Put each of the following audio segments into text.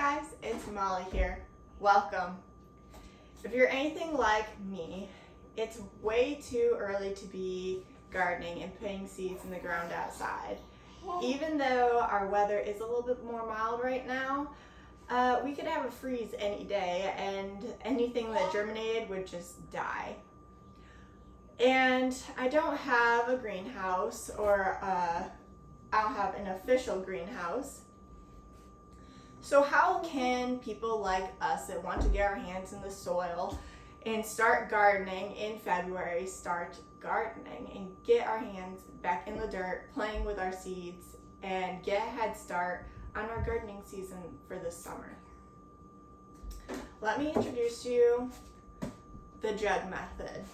guys, it's Molly here. Welcome. If you're anything like me, it's way too early to be gardening and putting seeds in the ground outside. Even though our weather is a little bit more mild right now, we could have a freeze any day and anything that germinated would just die. And I don't have a greenhouse, or I don't have an official greenhouse. So how can people like us that want to get our hands in the soil and start gardening in February start gardening and get our hands back in the dirt, playing with our seeds, and get a head start on our gardening season for this summer? Let me introduce you the jug method.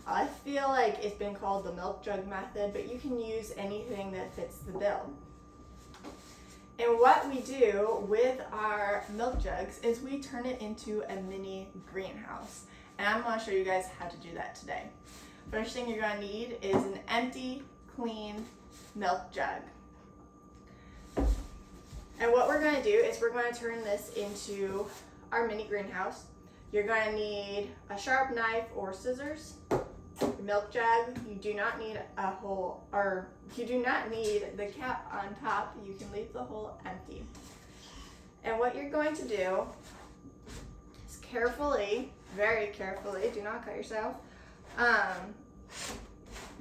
I feel like it's been called the milk jug method, but you can use anything that fits the bill. And what we do with our milk jugs is we turn it into a mini greenhouse. And I'm going to show you guys how to do that today. First thing you're going to need is an empty, clean milk jug. And what we're going to do is we're going to turn this into our mini greenhouse. You're going to need a sharp knife or scissors. Your milk jug, you do not need a hole, or you do not need the cap on top. You can leave the hole empty. And what you're going to do is carefully, very carefully, do not cut yourself.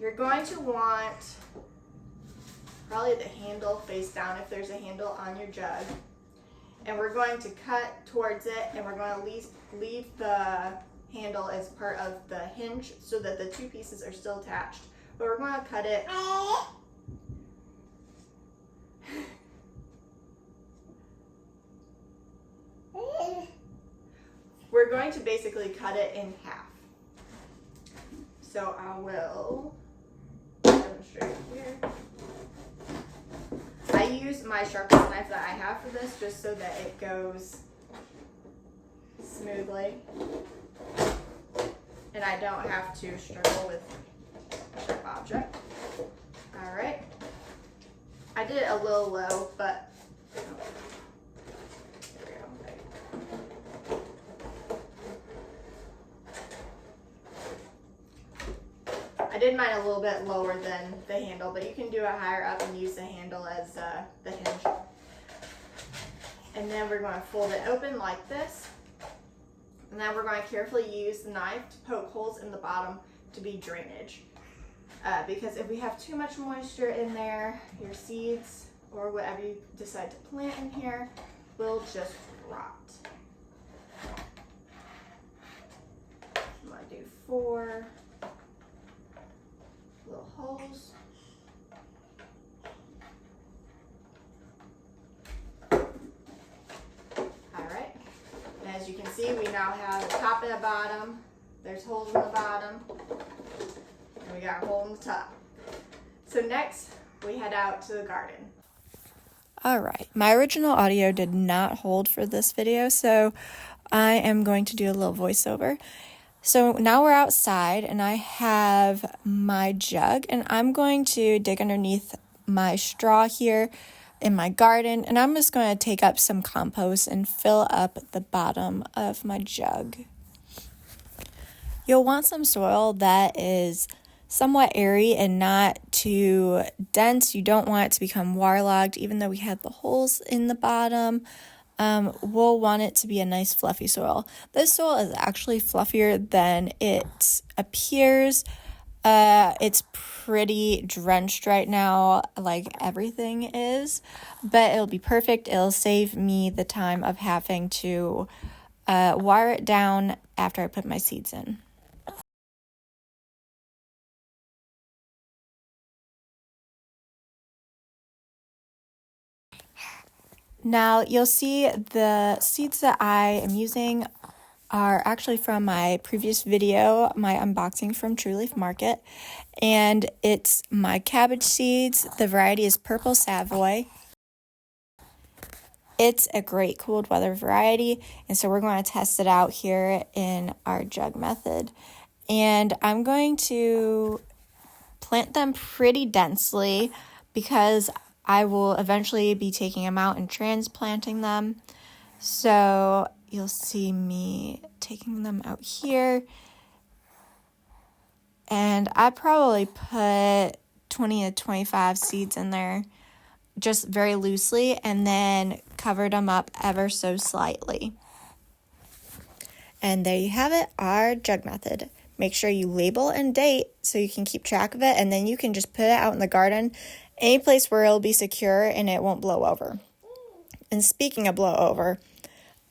You're going to want probably the handle face down if there's a handle on your jug. And we're going to cut towards it, and we're going to leave the handle as part of the hinge so that the two pieces are still attached. But we're going to cut it we're going to basically cut it in half. So I will demonstrate here. I use my sharpest knife that I have for this just so that it goes smoothly and I don't have to struggle with a sharp object. All right. I did it a little low, but there we go. I did mine a little bit lower than the handle, but you can do it higher up and use the handle as the hinge. And then we're going to fold it open like this. And then we're going to carefully use the knife to poke holes in the bottom to be drainage. Because if we have too much moisture in there, your seeds or whatever you decide to plant in here will just rot. I'm going to do 4 little holes. As you can see, we now have a top and a bottom. There's holes in the bottom, and we got a hole in the top. So next, we head out to the garden. Alright, my original audio did not hold for this video, so I am going to do a little voiceover. So now we're outside, and I have my jug, and I'm going to dig underneath my straw here in my garden, and I'm just going to take up some compost and fill up the bottom of my jug. You'll want some soil that is somewhat airy and not too dense. You don't want it to become waterlogged, even though we have the holes in the bottom. We'll want it to be a nice fluffy soil. This soil is actually fluffier than it appears. It's pretty drenched right now, like everything is, but it'll be perfect. It'll save me the time of having to wire it down after I put my seeds in. Now you'll see the seeds that I am using are actually from my previous video, my unboxing from True Leaf Market, and it's my cabbage seeds. The variety is Purple Savoy. It's a great cold weather variety, and so we're going to test it out here in our jug method. And I'm going to plant them pretty densely because I will eventually be taking them out and transplanting them. So you'll see me taking them out here. And I probably put 20 to 25 seeds in there just very loosely and then covered them up ever so slightly. And there you have it, our jug method. Make sure you label and date so you can keep track of it, and then you can just put it out in the garden, any place where it'll be secure and it won't blow over. And speaking of blow over,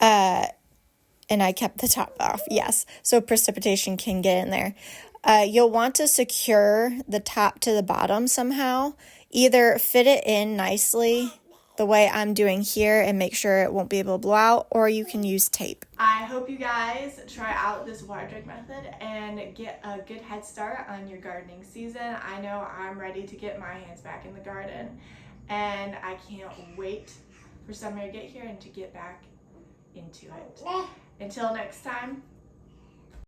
and I kept the top off, yes, so precipitation can get in there. You'll want to secure the top to the bottom somehow. Either fit it in nicely the way I'm doing here and make sure it won't be able to blow out, or you can use tape. I hope you guys try out this water jug method and get a good head start on your gardening season. I know I'm ready to get my hands back in the garden, and I can't wait for summer to get here and to get back into it. Until next time,